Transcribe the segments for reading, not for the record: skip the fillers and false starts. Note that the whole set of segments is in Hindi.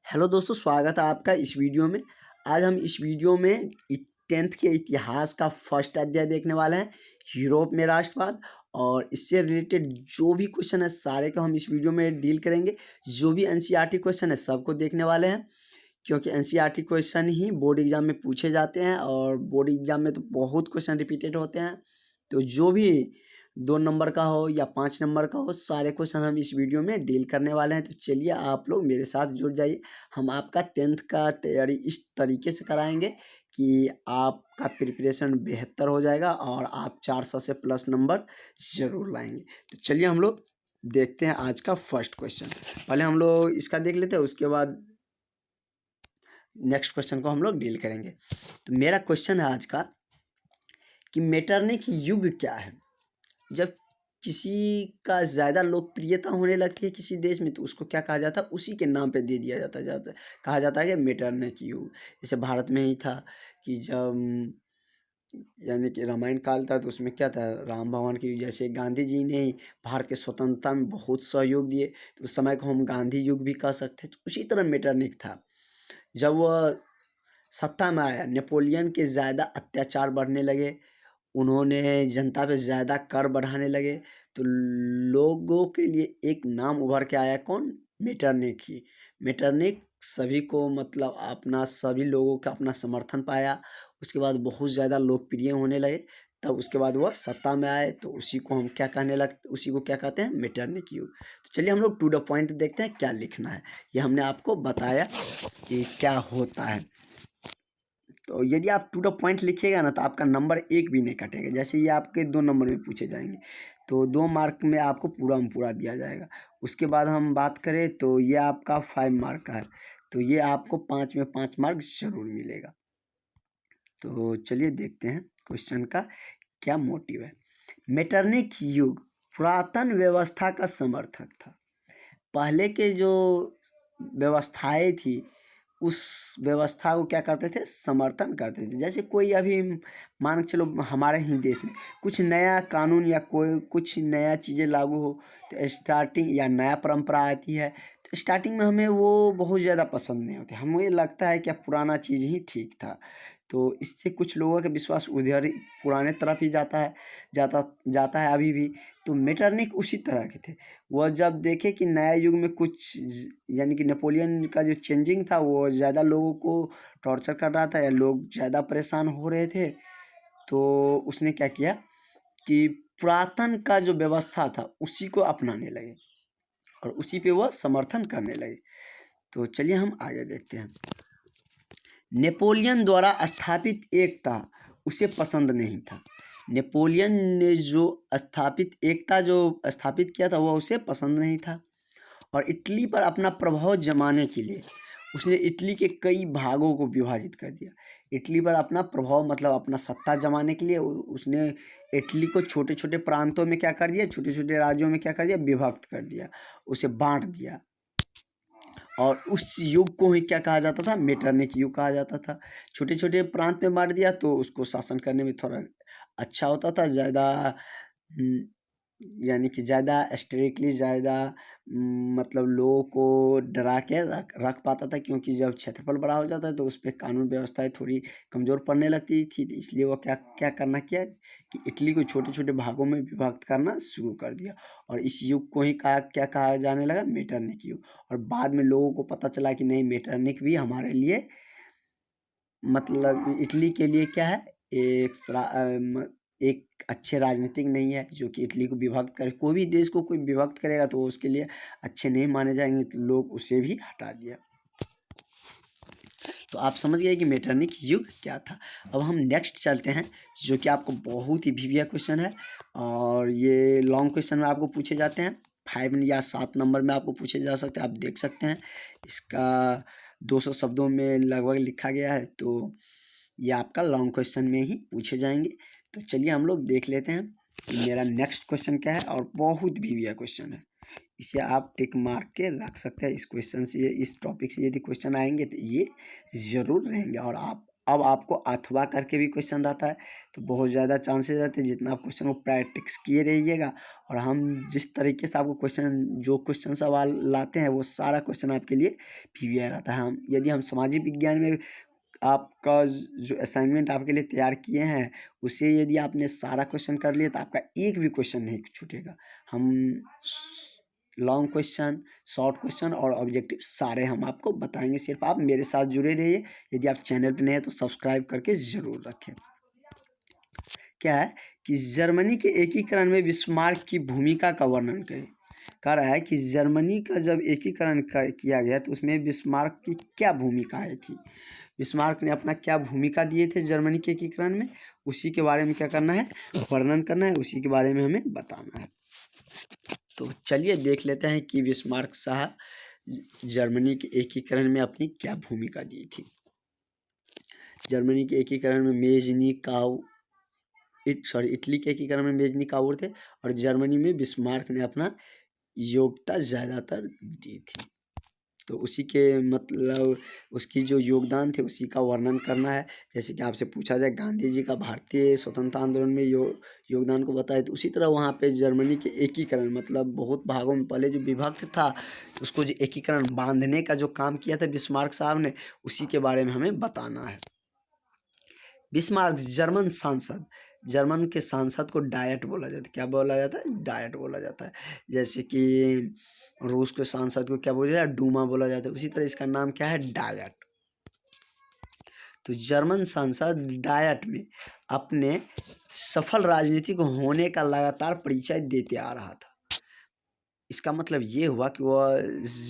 हेलो दोस्तों, स्वागत है आपका इस वीडियो में। आज हम इस वीडियो में 10th के इतिहास का फर्स्ट अध्याय देखने वाले हैं, यूरोप में राष्ट्रवाद। और इससे रिलेटेड जो भी क्वेश्चन है सारे को हम इस वीडियो में डील करेंगे। जो भी एनसीईआरटी क्वेश्चन है सबको देखने वाले हैं, क्योंकि एनसीईआरटी क्वेश्चन ही बोर्ड एग्जाम में पूछे जाते हैं और बोर्ड एग्जाम में तो बहुत क्वेश्चन रिपीटेड होते हैं। तो जो भी 2 नंबर का हो या 5 नंबर का हो, सारे क्वेश्चन हम इस वीडियो में डील करने वाले हैं। तो चलिए आप लोग मेरे साथ जुड़ जाइए। हम आपका 10th का तैयारी इस तरीके से कराएंगे कि आपका प्रिपरेशन बेहतर हो जाएगा और आप 400 से प्लस नंबर ज़रूर लाएंगे। तो चलिए हम लोग देखते हैं आज का फर्स्ट क्वेश्चन। पहले हम लोग इसका देख लेते हैं, उसके बाद नेक्स्ट क्वेश्चन को हम लोग डील करेंगे। तो मेरा क्वेश्चन है आज का कि मेटरनिख युग क्या है। जब किसी का ज़्यादा लोकप्रियता होने लगती है किसी देश में, तो उसको क्या कहा जाता है, उसी के नाम पे दे दिया जाता है कहा जाता है कि मेटरनिख युग। जैसे भारत में ही था कि जब यानी कि रामायण काल था, तो उसमें क्या था, राम भगवान की, जैसे गांधी जी ने ही भारत के स्वतंत्रता में बहुत सहयोग दिए, तो उस समय को हम गांधी युग भी कह सकते हैं। तो उसी तरह मेटरनिख था। जब वह सत्ता में आया, नेपोलियन के ज़्यादा अत्याचार बढ़ने लगे, उन्होंने जनता पे ज़्यादा कर बढ़ाने लगे, तो लोगों के लिए एक नाम उभर के आया, कौन, मेटरनिख ही। मेटरनिख सभी को मतलब अपना, सभी लोगों का अपना समर्थन पाया। उसके बाद बहुत ज़्यादा लोकप्रिय होने लगे। तब उसके बाद वह सत्ता में आए, तो उसी को हम क्या कहने लगते, उसी को क्या कहते हैं, मेटरनिख युग। तो चलिए हम लोग टू द पॉइंट देखते हैं क्या लिखना है। ये हमने आपको बताया कि क्या होता है। तो यदि आप टू द पॉइंट लिखिएगा ना, तो आपका नंबर एक भी नहीं कटेगा। जैसे ये आपके 2 नंबर में पूछे जाएंगे, तो 2 मार्क में आपको पूरा में पूरा दिया जाएगा। उसके बाद हम बात करें तो ये आपका 5 मार्क का है, तो ये आपको 5 में 5 मार्क ज़रूर मिलेगा। तो चलिए देखते हैं क्वेश्चन का क्या मोटिव है। मेटरनिख युग पुरातन व्यवस्था का समर्थक था। पहले के जो व्यवस्थाएं थी, उस व्यवस्था को क्या करते थे, समर्थन करते थे। जैसे कोई अभी मान के चलो हमारे ही देश में कुछ नया कानून या कोई कुछ नया चीज़ें लागू हो, तो स्टार्टिंग या नया परंपरा आती है, तो स्टार्टिंग में हमें वो बहुत ज़्यादा पसंद नहीं होती। हमें ये लगता है कि पुराना चीज़ ही ठीक था। तो इससे कुछ लोगों का विश्वास उधर ही पुराने तरफ ही जाता जाता है अभी भी। तो मेटरनिख उसी तरह के थे। वह जब देखे कि नया युग में कुछ यानी कि नेपोलियन का जो चेंजिंग था, वो ज़्यादा लोगों को टॉर्चर कर रहा था या लोग ज़्यादा परेशान हो रहे थे, तो उसने क्या किया कि पुरातन का जो व्यवस्था था उसी को अपनाने लगे और उसी पे वह समर्थन करने लगे। तो चलिए हम आगे देखते हैं। नेपोलियन द्वारा स्थापित एकता उसे पसंद नहीं था। नेपोलियन ने जो स्थापित किया था, वह उसे पसंद नहीं था। और इटली पर अपना प्रभाव जमाने के लिए उसने इटली के कई भागों को विभाजित कर दिया। इटली पर अपना प्रभाव मतलब अपना सत्ता जमाने के लिए उसने इटली को छोटे छोटे प्रांतों में क्या कर दिया, छोटे छोटे राज्यों में क्या कर दिया, विभक्त कर दिया, उसे बांट दिया। और उस युग को ही क्या कहा जाता था, मेटरनिख युग कहा जाता था। छोटे छोटे प्रांत में बांट दिया, तो उसको शासन करने में थोड़ा अच्छा होता था, ज़्यादा यानी कि ज़्यादा स्ट्रिक्टली, ज़्यादा मतलब लोगों को डरा के रख पाता था। क्योंकि जब क्षेत्रफल बड़ा हो जाता है, तो उस पर कानून व्यवस्थाएं थोड़ी कमज़ोर पड़ने लगती थी। तो इसलिए वो क्या क्या करना किया कि इटली को छोटे छोटे भागों में विभक्त करना शुरू कर दिया। और इस युग को ही क्या कहा जाने लगा, मेटरनिख युग। और बाद में लोगों को पता चला कि नहीं, मेटरनिख भी हमारे लिए मतलब इटली के लिए क्या है, एक अच्छे राजनीतिक नहीं है, जो कि इटली को विभक्त करे। कोई भी देश को कोई विभक्त करेगा तो उसके लिए अच्छे नहीं माने जाएंगे, तो लोग उसे भी हटा दिया। तो आप समझ गए कि मेटरनिख युग क्या था। अब हम नेक्स्ट चलते हैं, जो कि आपको बहुत ही भिविया क्वेश्चन है। और ये लॉन्ग क्वेश्चन में आपको पूछे जाते हैं, 5 या 7 नंबर में आपको पूछे जा सकते हैं। आप देख सकते हैं इसका 200 शब्दों में लगभग लिखा गया है। तो ये आपका लॉन्ग क्वेश्चन में ही पूछे जाएंगे। तो चलिए हम लोग देख लेते हैं कि मेरा नेक्स्ट क्वेश्चन क्या है। और बहुत भिविया क्वेश्चन है, इसे आप टिक मार्क के रख सकते हैं। इस क्वेश्चन से, इस टॉपिक से यदि क्वेश्चन आएंगे तो ये ज़रूर रहेंगे और आप अब आपको अथवा करके भी क्वेश्चन रहता है, तो बहुत ज़्यादा चांसेस रहते हैं जितना आप क्वेश्चन को प्रैक्टिस किए रहिएगा। और हम जिस तरीके से आपको जो क्वेश्चन सवाल लाते हैं वो सारा क्वेश्चन आपके लिए पीवीआर रहता है। यदि हम सामाजिक विज्ञान में आपका जो असाइनमेंट आपके लिए तैयार किए हैं उसे यदि आपने सारा क्वेश्चन कर लिया तो आपका एक भी क्वेश्चन नहीं छूटेगा। हम लॉन्ग क्वेश्चन, शॉर्ट क्वेश्चन और ऑब्जेक्टिव सारे हम आपको बताएंगे। सिर्फ आप मेरे साथ जुड़े रहिए। यदि आप चैनल पर नए हैं तो सब्सक्राइब करके ज़रूर रखें। क्या है कि जर्मनी के एकीकरण में बिस्मार्क की भूमिका का वर्णन करें। कह रहा है कि जर्मनी का जब एकीकरण किया गया तो उसमें बिस्मार्क की क्या भूमिका आई थी। बिस्मार्क ने अपना क्या भूमिका दिए थे जर्मनी के एकीकरण में, उसी के बारे में क्या करना है, वर्णन करना है, उसी के बारे में हमें बताना है। तो चलिए देख लेते हैं कि बिस्मार्क साहब जर्मनी के एकीकरण में अपनी क्या भूमिका दी थी। जर्मनी के एकीकरण में इटली के एकीकरण में मेजनी काउर थे और जर्मनी में बिस्मार्क ने अपना योग्यता ज़्यादातर दी थी। तो उसी के मतलब उसकी जो योगदान थे उसी का वर्णन करना है। जैसे कि आपसे पूछा जाए गांधी जी का भारतीय स्वतंत्रता आंदोलन में योगदान को बताए, तो उसी तरह वहाँ पे जर्मनी के एकीकरण मतलब बहुत भागों में पहले जो विभक्त था उसको जो एकीकरण बांधने का जो काम किया था बिस्मार्क साहब ने, उसी के बारे में हमें बताना है। बिस्मार्क जर्मन के सांसद को डायट बोला जाता है। क्या बोला जाता है? डायट बोला जाता है। जैसे कि रूस के सांसद को क्या बोला जाता है? डूमा बोला जाता है। उसी तरह इसका नाम क्या है? डायट। तो जर्मन सांसद डायट में अपने सफल राजनीतिक होने का लगातार परिचय देते आ रहा था। इसका मतलब ये हुआ कि वह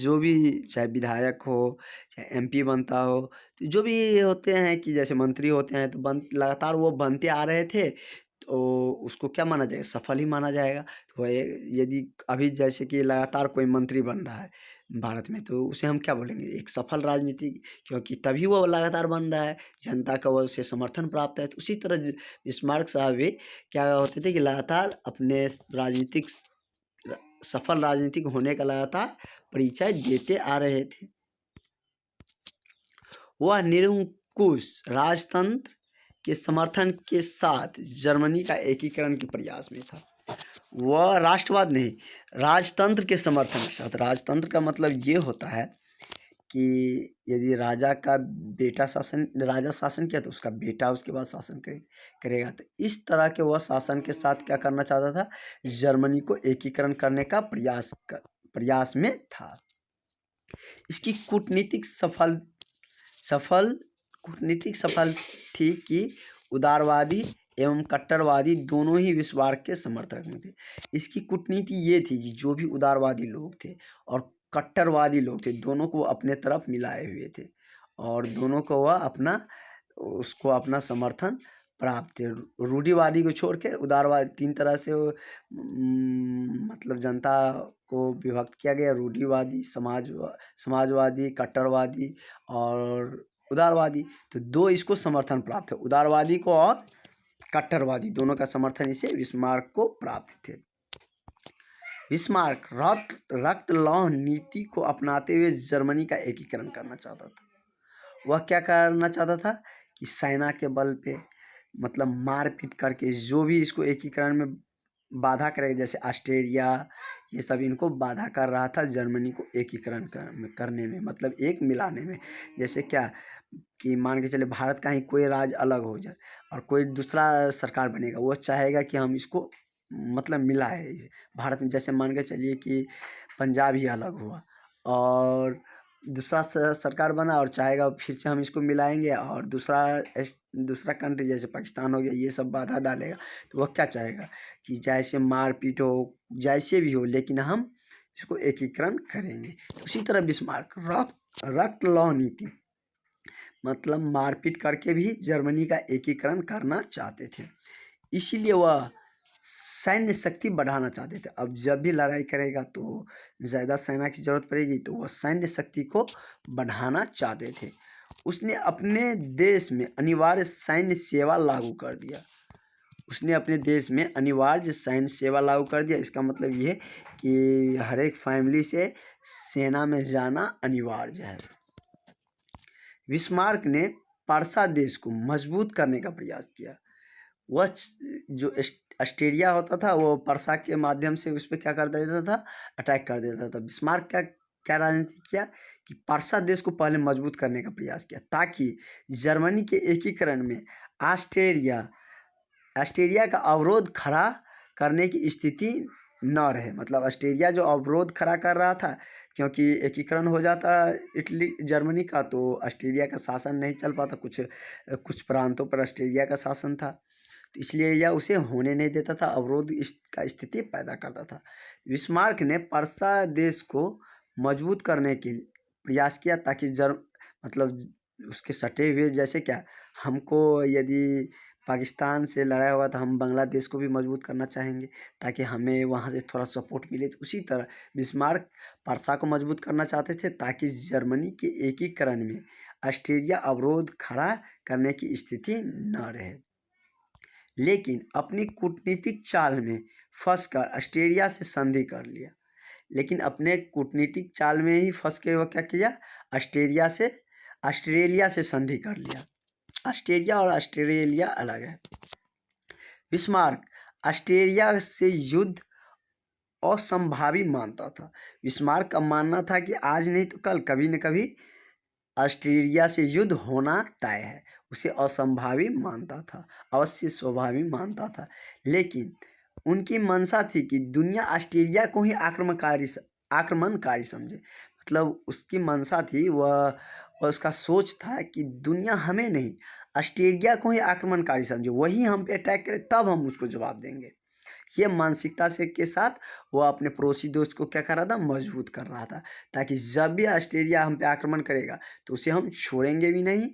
जो भी चाहे विधायक हो चाहे एमपी बनता हो, तो जो भी होते हैं कि जैसे मंत्री होते हैं तो लगातार वो बनते आ रहे थे, तो उसको क्या माना जाएगा? सफल ही माना जाएगा। तो वह यदि अभी जैसे कि लगातार कोई मंत्री बन रहा है भारत में, तो उसे हम क्या बोलेंगे? एक सफल राजनीति, क्योंकि तभी वो लगातार बन रहा है, जनता का वो उसे समर्थन प्राप्त है। तो उसी तरह बिस्मार्क साहब भी क्या होते थे कि लगातार अपने सफल राजनीतिक होने का लगातार परिचय देते आ रहे थे। वह निरंकुश राजतंत्र के समर्थन के साथ जर्मनी का एकीकरण के प्रयास में था। वह राष्ट्रवाद नहीं, राजतंत्र के समर्थन के साथ। राजतंत्र का मतलब ये होता है कि यदि राजा शासन किया तो उसका बेटा उसके बाद शासन करेगा। तो इस तरह के वह शासन के साथ क्या करना चाहता था? जर्मनी को एकीकरण करने का प्रयास में था। इसकी कूटनीतिक सफल थी कि उदारवादी एवं कट्टरवादी दोनों ही बिस्मार्क के समर्थक में थे। इसकी कूटनीति ये थी कि जो भी उदारवादी लोग थे और कट्टरवादी लोग थे, दोनों को अपने तरफ मिलाए हुए थे और दोनों को वह अपना समर्थन प्राप्त थे। रूढ़िवादी को छोड़ के उदारवादी, तीन तरह से मतलब जनता को विभक्त किया गया। रूढ़िवादी, समाजवादी, कट्टरवादी और उदारवादी। तो दो इसको समर्थन प्राप्त है, उदारवादी को और कट्टरवादी, दोनों का समर्थन इसे बिस्मार्क को प्राप्त थे। बिस्मार्क रक्त लौह नीति को अपनाते हुए जर्मनी का एकीकरण करना चाहता था। वह क्या करना चाहता था कि सेना के बल पे मतलब मारपीट करके जो भी इसको एकीकरण में बाधा करेगा, जैसे ऑस्ट्रेलिया ये सब इनको बाधा कर रहा था जर्मनी को एकीकरण करने में, मतलब एक मिलाने में। जैसे क्या कि मान के चले भारत का ही कोई राज्य अलग हो जाए और कोई दूसरा सरकार बनेगा, वो चाहेगा कि हम इसको मतलब मिलाए भारत में। जैसे मान के चलिए कि पंजाब ही अलग हुआ और दूसरा सरकार बना और चाहेगा फिर से हम इसको मिलाएंगे और दूसरा कंट्री जैसे पाकिस्तान हो गया ये सब बाधा डालेगा, तो वह क्या चाहेगा कि जैसे मारपीट हो, जैसे भी हो, लेकिन हम इसको एकीकरण करेंगे। उसी तरह बिस्मार्क रक्त लौह नीति मतलब मारपीट करके भी जर्मनी का एकीकरण करना चाहते थे। इसीलिए वह सैन्य शक्ति बढ़ाना चाहते थे। अब जब भी लड़ाई करेगा तो ज़्यादा सेना की ज़रूरत पड़ेगी, तो वह सैन्य शक्ति को बढ़ाना चाहते थे। उसने अपने देश में अनिवार्य सैन्य सेवा लागू कर दिया। इसका मतलब ये कि हर एक फैमिली से सेना में जाना अनिवार्य है। बिस्मार्क ने पर्सा देश को मजबूत करने का प्रयास किया। वह जो ऑस्ट्रेलिया होता था वो पर्सा के माध्यम से उस पर क्या कर देता था, अटैक कर देता था। बिस्मार्क क्या क्या राजनीति किया कि पर्सा देश को पहले मजबूत करने का प्रयास किया ताकि जर्मनी के एकीकरण में ऑस्ट्रेलिया ऑस्ट्रेलिया का अवरोध खड़ा करने की स्थिति न रहे। मतलब ऑस्ट्रेलिया जो अवरोध खड़ा कर रहा था, क्योंकि एकीकरण हो जाता इटली जर्मनी का तो ऑस्ट्रेलिया का शासन नहीं चल पाता, कुछ प्रांतों पर ऑस्ट्रेलिया का शासन था, तो इसलिए यह उसे होने नहीं देता था, अवरोध का स्थिति पैदा करता था। बिस्मार्क ने पर्सा देश को मजबूत करने के प्रयास किया ताकि मतलब उसके सटे हुए, जैसे क्या हमको यदि पाकिस्तान से लड़ा हुआ था, हम बांग्लादेश को भी मजबूत करना चाहेंगे ताकि हमें वहाँ से थोड़ा सपोर्ट मिले, तो उसी तरह बिस्मार्क पर्सा को मजबूत करना चाहते थे ताकि जर्मनी के एकीकरण में ऑस्ट्रेलिया अवरोध खड़ा करने की स्थिति न रहे। लेकिन अपनी कूटनीतिक चाल में फंसकर ऑस्ट्रेलिया से संधि कर लिया। लेकिन अपने कूटनीतिक चाल में ही फंस के वो क्या किया, ऑस्ट्रेलिया से संधि कर लिया। ऑस्ट्रेलिया और ऑस्ट्रेलिया अलग है। बिस्मार्क ऑस्ट्रेलिया से युद्ध असंभावी मानता था। बिस्मार्क का मानना था कि आज नहीं तो कल कभी न कभी ऑस्ट्रेलिया से युद्ध होना तय है। उसे असंभावी मानता था, अवश्य स्वाभाविक मानता था। लेकिन उनकी मंशा थी कि दुनिया ऑस्ट्रेलिया को ही आक्रमणकारी समझे। मतलब उसकी मंशा थी, वह उसका सोच था कि दुनिया हमें नहीं ऑस्ट्रेलिया को ही आक्रमणकारी समझे, वही हम पे अटैक करे तब हम उसको जवाब देंगे। ये मानसिकता से के साथ वह अपने पड़ोसी दोस्त को क्या कर रहा था, मजबूत कर रहा था, ताकि जब भी ऑस्ट्रेलिया हम पे आक्रमण करेगा तो उसे हम छोड़ेंगे भी नहीं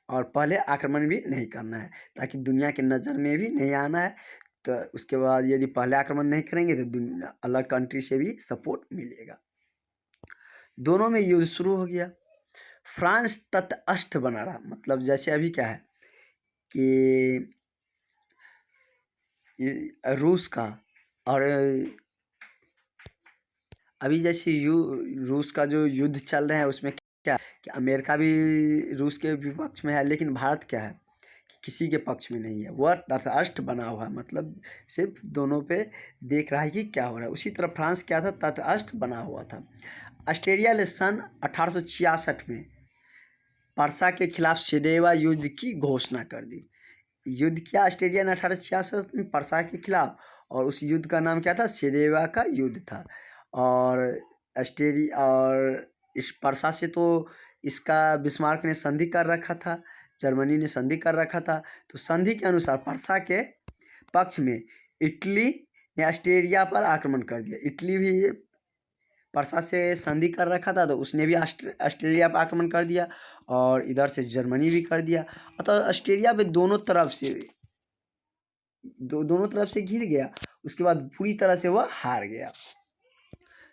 और पहले आक्रमण भी नहीं करना है, ताकि दुनिया के नज़र में भी नहीं आना है। तो उसके बाद यदि पहले आक्रमण नहीं करेंगे तो अलग कंट्री से भी सपोर्ट मिलेगा। दोनों में युद्ध शुरू हो गया। फ्रांस तटस्थ बना रहा। मतलब जैसे अभी क्या है कि रूस का और अभी जैसे रूस का जो युद्ध चल रहा है उसमें क्या कि अमेरिका भी रूस के विपक्ष में है, लेकिन भारत क्या है कि किसी के पक्ष में नहीं है, वह तटस्थ बना हुआ है। मतलब सिर्फ दोनों पे देख रहा है कि क्या हो रहा है। उसी तरह फ्रांस क्या था, तटस्थ बना हुआ था। ऑस्ट्रेलिया ने सन 1866 में पर्सा के खिलाफ सिडेवा युद्ध की घोषणा कर दी। युद्ध किया ऑस्ट्रेलिया ने 1866 में पर्सा के खिलाफ, और उस युद्ध का नाम क्या था, सिडेवा का युद्ध था। और ऑस्ट्रेलिया और इस पर्सा से तो इसका बिस्मार्क ने संधि कर रखा था, जर्मनी ने संधि कर रखा था। तो संधि के अनुसार पर्सा के पक्ष में इटली ने ऑस्ट्रेलिया पर आक्रमण कर दिया। इटली भी पर्सा से संधि कर रखा था तो उसने भी ऑस्ट्रेलिया पर आक्रमण कर दिया, और इधर से जर्मनी भी कर दिया। अतः ऑस्ट्रेलिया पे दोनों तरफ से घिर गया। उसके बाद पूरी तरह से वह हार गया।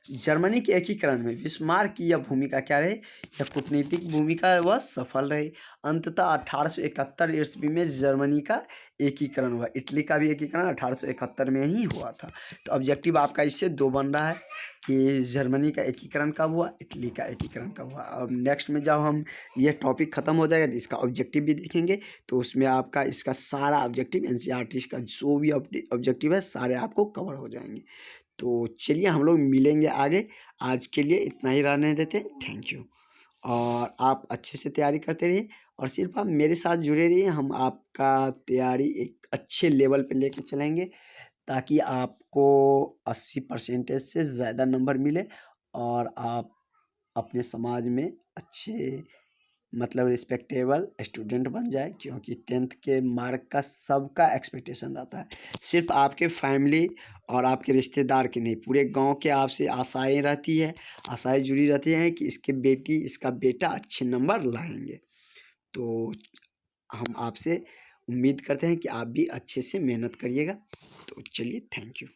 जर्मनी के एकीकरण में बिस्मार्क की यह भूमिका क्या रही, यह कूटनीतिक भूमिका वह सफल रही। अंततः 1871 ईस्वी में जर्मनी का एकीकरण हुआ। इटली का भी एकीकरण 1871 में ही हुआ था। तो ऑब्जेक्टिव आपका इससे दो बन रहा है कि जर्मनी का एकीकरण कब हुआ, इटली का एकीकरण कब हुआ। और नेक्स्ट में जब हम ये टॉपिक ख़त्म हो जाएगा तो इसका ऑब्जेक्टिव भी देखेंगे, तो उसमें आपका इसका सारा ऑब्जेक्टिव एनसीईआरटी का जो भी ऑब्जेक्टिव है सारे आपको कवर हो जाएंगे। तो चलिए हम लोग मिलेंगे आगे। आज के लिए इतना ही रहने देते हैं। Thank you. और आप अच्छे से तैयारी करते रहिए और सिर्फ आप मेरे साथ जुड़े रहिए। हम आपका तैयारी एक अच्छे लेवल पे लेके चलेंगे ताकि आपको 80% से ज़्यादा नंबर मिले और आप अपने समाज में अच्छे मतलब रिस्पेक्टेबल स्टूडेंट बन जाए। क्योंकि 10th के मार्क का सबका एक्सपेक्टेशन रहता है, सिर्फ आपके फैमिली और आपके रिश्तेदार की नहीं, पूरे गांव के आपसे आशाएं रहती है, आशाएं जुड़ी रहती हैं कि इसका बेटा अच्छे नंबर लाएंगे। तो हम आपसे उम्मीद करते हैं कि आप भी अच्छे से मेहनत करिएगा। तो चलिए, थैंक यू।